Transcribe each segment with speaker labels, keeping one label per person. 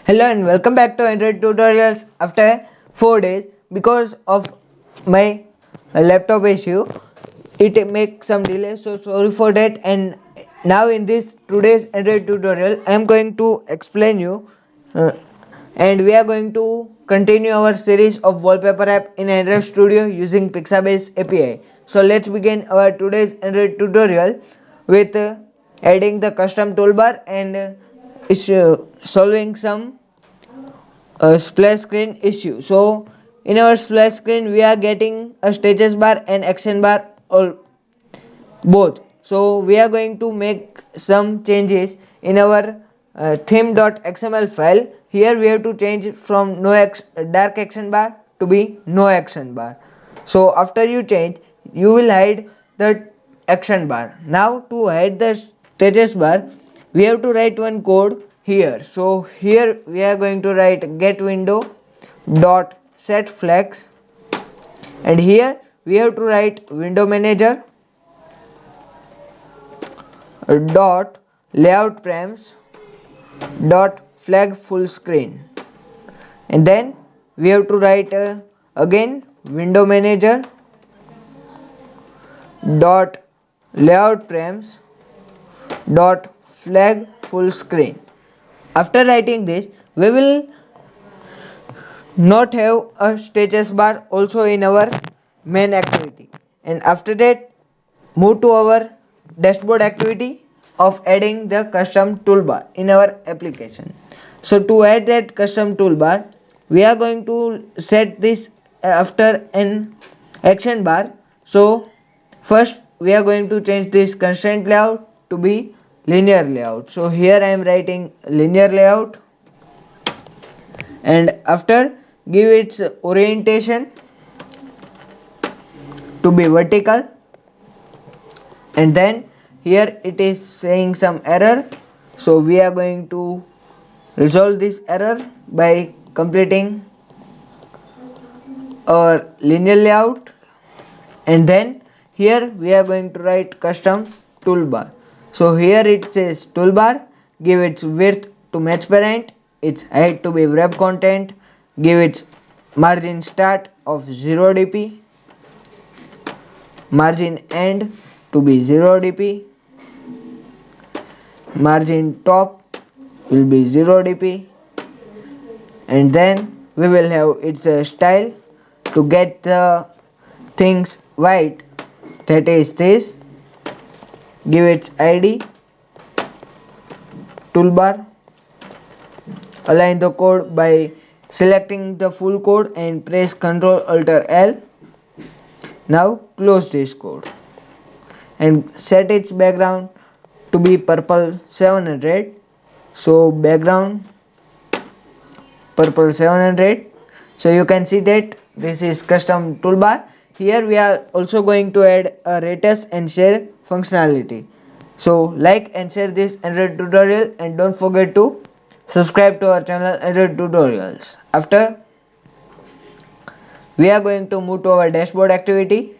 Speaker 1: Hello and welcome back to Android tutorials after 4 days. Because of my laptop issue it makes some delay, so sorry for that. And now in this today's Android tutorial I am going to explain you uh, and we are going to continue our series of wallpaper app in Android Studio using Pixabay API. So let's begin our today's Android tutorial with adding the custom toolbar and solving some splash screen issue. So in our splash screen we are getting a status bar and action bar all both. So we are going to make some changes in our theme.xml file. Here we have to change from dark action bar to be no action bar. So after you change, you will hide the action bar. Now to hide the status bar, we have to write one code here. So here we are going to write get window dot set flags, and here we have to write window manager dot layout frames dot flag full screen, and then we have to write again window manager dot layout frames dot flag full screen. After writing this, we will not have a status bar also in our main activity, and after that move to our dashboard activity of adding the custom toolbar in our application. So to add that custom toolbar, we are going to set this after an action bar. So first we are going to change this constraint layout to be linear layout. So here I am writing linear layout, and after give its orientation to be vertical, and then here it is saying some error, so we are going to resolve this error by completing our linear layout, and then here we are going to write custom toolbar. So here it says toolbar, give its width to match parent, its height to be wrap content, give its margin start of 0 dp, margin end to be 0 dp, margin top will be 0 dp, and then we will have its style to get the things white, that is this, give its id toolbar, align the code by selecting the full code and press Ctrl Alt L. Now close this code and set its background to be purple 700. So background purple 700. So you can see that this is custom toolbar. Here we are also going to add a retest and share functionality. So like and share this Android tutorial, and don't forget to subscribe to our channel Android tutorials. After we are going to move to our dashboard activity,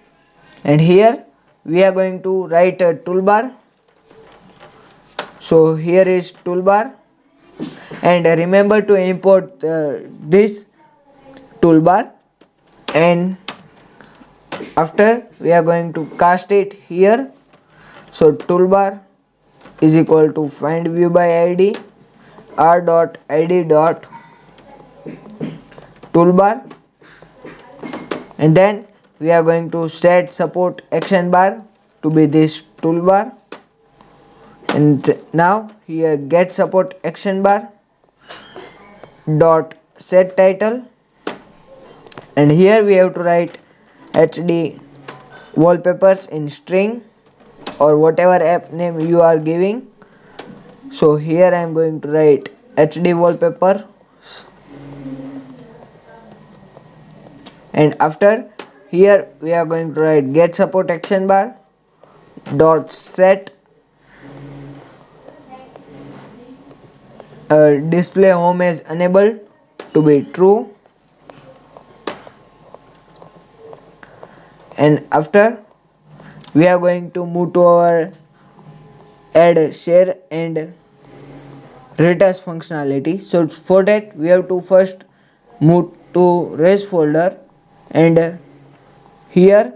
Speaker 1: and here we are going to write a toolbar. So here is toolbar, and remember to import this toolbar, and after we are going to cast it here. So toolbar is equal to find view by id r dot id dot toolbar, and then we are going to set support action bar to be this toolbar, and now here get support action bar dot set title, and here we have to write hd wallpapers in string or whatever app name you are giving. So here I am going to write hd wallpaper, and after here we are going to write get support action bar dot set display home as enabled to be true, and after we are going to move to our add share and Retest functionality. So for that we have to first move to res folder, and here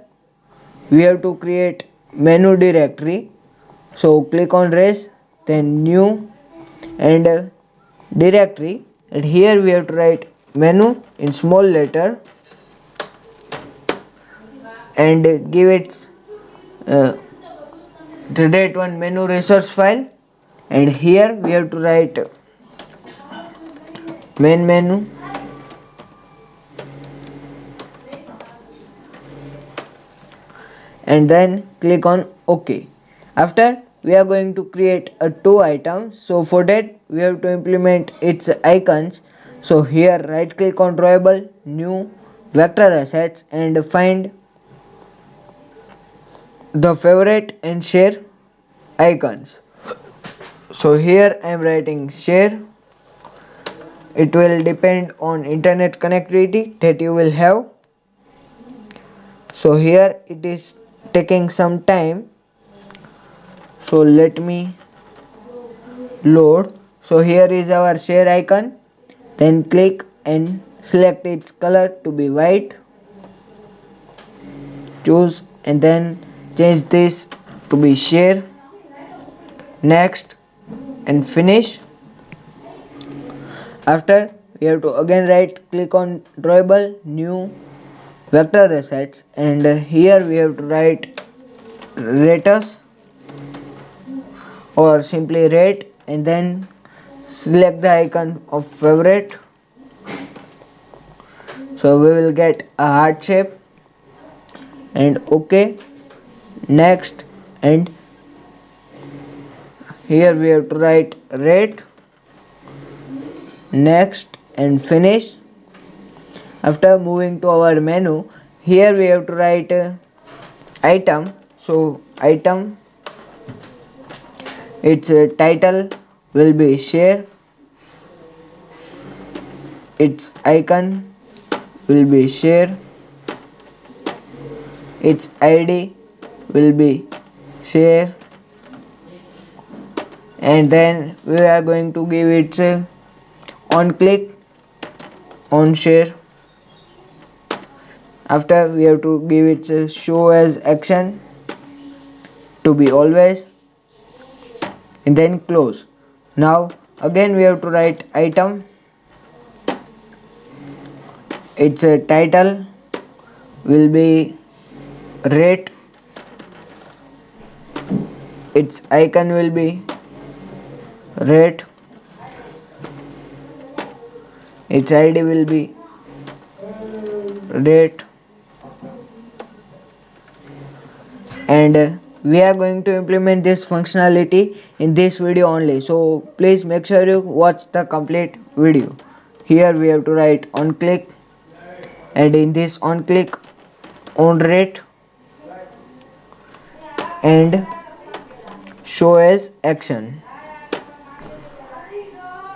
Speaker 1: we have to create menu directory. So click on res, then new, and directory, and here we have to write menu in small letter and give it uh, create one menu resource file, and here we have to write main menu, and then click on OK. After we are going to create a two items, so for that we have to implement its icons. So here right click on drawable, new, vector assets, and find the favorite and share icons. So here I am writing share. It will depend on internet connectivity that you will have. So here it is taking some time, so let me load. So here is our share icon, then click and select its color to be white, choose, and then change this to be share, next, and finish. After we have to again right click on drawable, new, vector assets, and here we have to write Retest or simply rate, and then select the icon of favorite. So we will get a heart shape, and OK, next, and here we have to write rate, next, and finish. After moving to our menu, here we have to write item. So item, its title will be share, its icon will be share, its id will be share, and then we are going to give it on click on share. After we have to give it show as action to be always, and then close. Now again we have to write item, its title will be rate, its icon will be rate, its id will be rate, and we are going to implement this functionality in this video only, so please make sure you watch the complete video. Here we have to write on click, and in this on click on rate and show as action,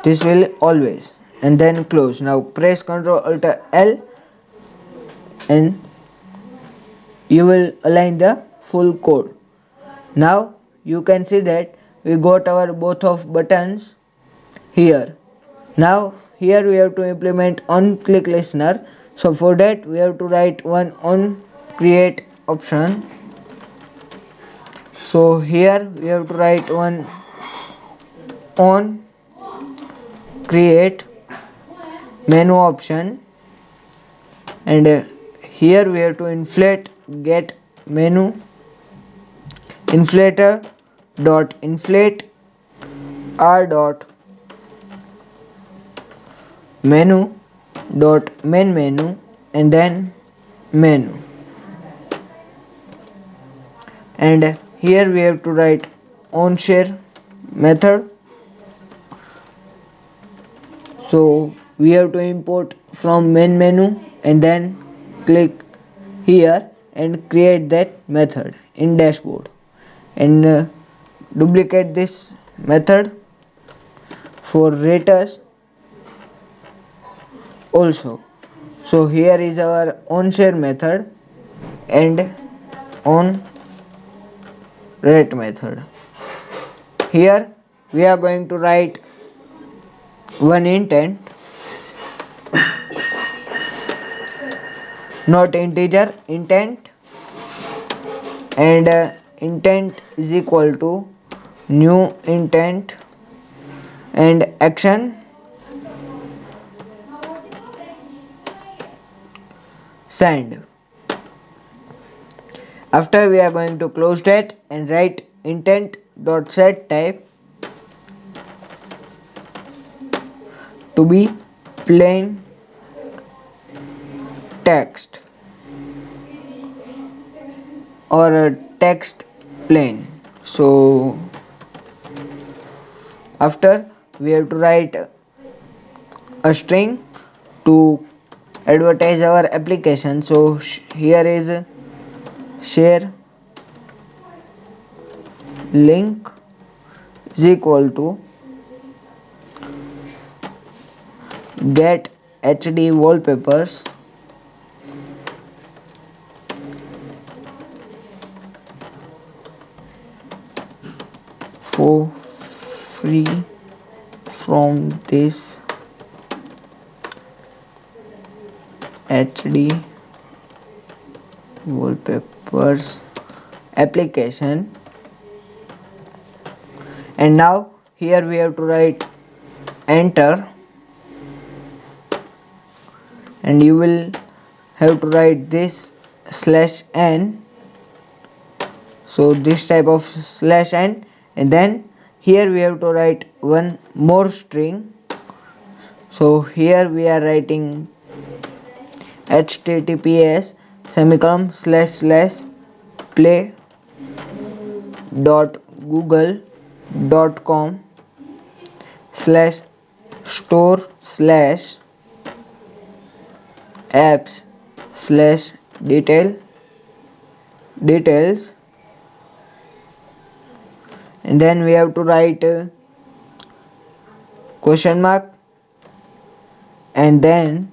Speaker 1: this will always, and then close. Now press Ctrl Alt L and you will align the full code. Now you can see that we got our both of buttons here. Now here we have to implement on click listener. So for that we have to write one on create option. So here we have to write one on create menu option, and here we have to inflate get menu inflator dot inflate r dot menu dot main menu, and then menu, and here we have to write on share method. So we have to import from main menu and then click here and create that method in dashboard, and duplicate this method for Retest also. So here is our on share method and on rate method. Here we are going to write one intent, not integer, intent, and intent is equal to new intent and action send. After we are going to close that and write intent dot set type to be plain text or a text plain. So after we have to write a string to advertise our application. So here is share link is equal to get HD wallpapers for free from this HD wallpapers application. And now here we have to write enter, and you will have to write this /n, so this type of /n, and then here we have to write one more string. So here we are writing https / play .google.com /store /apps details, and then we have to write question mark and then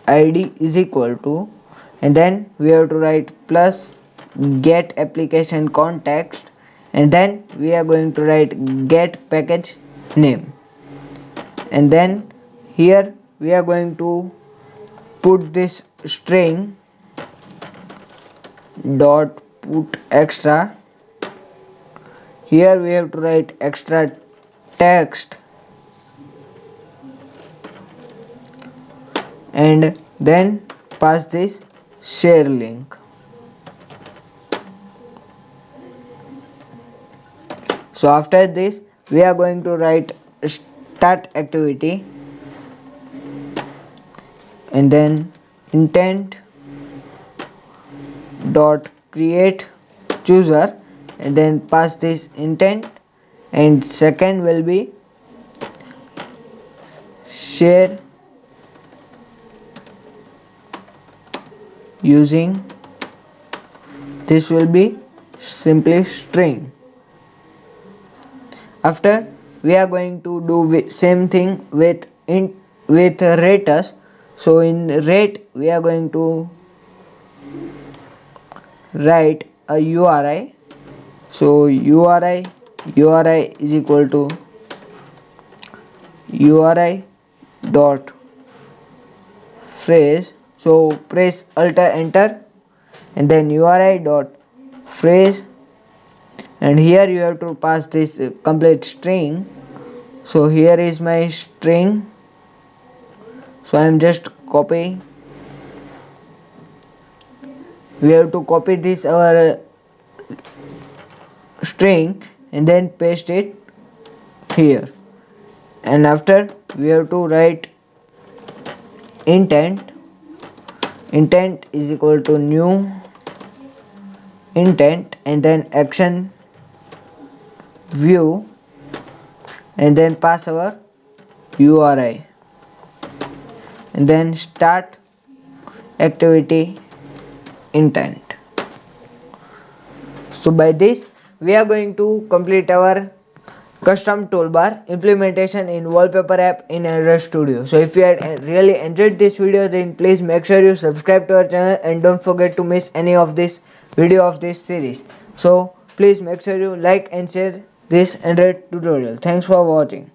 Speaker 1: id is equal to, and then we have to write plus get application context, and then we are going to write get package name, and then here we are going to put this string dot put extra. Here we have to write extra text, and then pass this share link. So after this we are going to write start activity, and then intent dot create chooser, and then pass this intent, and second will be share using, this will be simply string. After we are going to do same thing with Retest. So in rate we are going to write a URI. So URI is equal to URI dot phrase. So press alt enter, and then URI dot phrase, and here you have to pass this complete string. So here is my string, so I am just copying. We have to copy this our string and then paste it here, and after we have to write intent is equal to new intent, and then action view, and then pass our URI, and then start activity intent. So by this we are going to complete our custom toolbar implementation in Wallpaper app in Android Studio. So if you had really enjoyed this video, then please make sure you subscribe to our channel and don't forget to miss any of this video of this series. So please make sure you like and share this Android tutorial. Thanks for watching.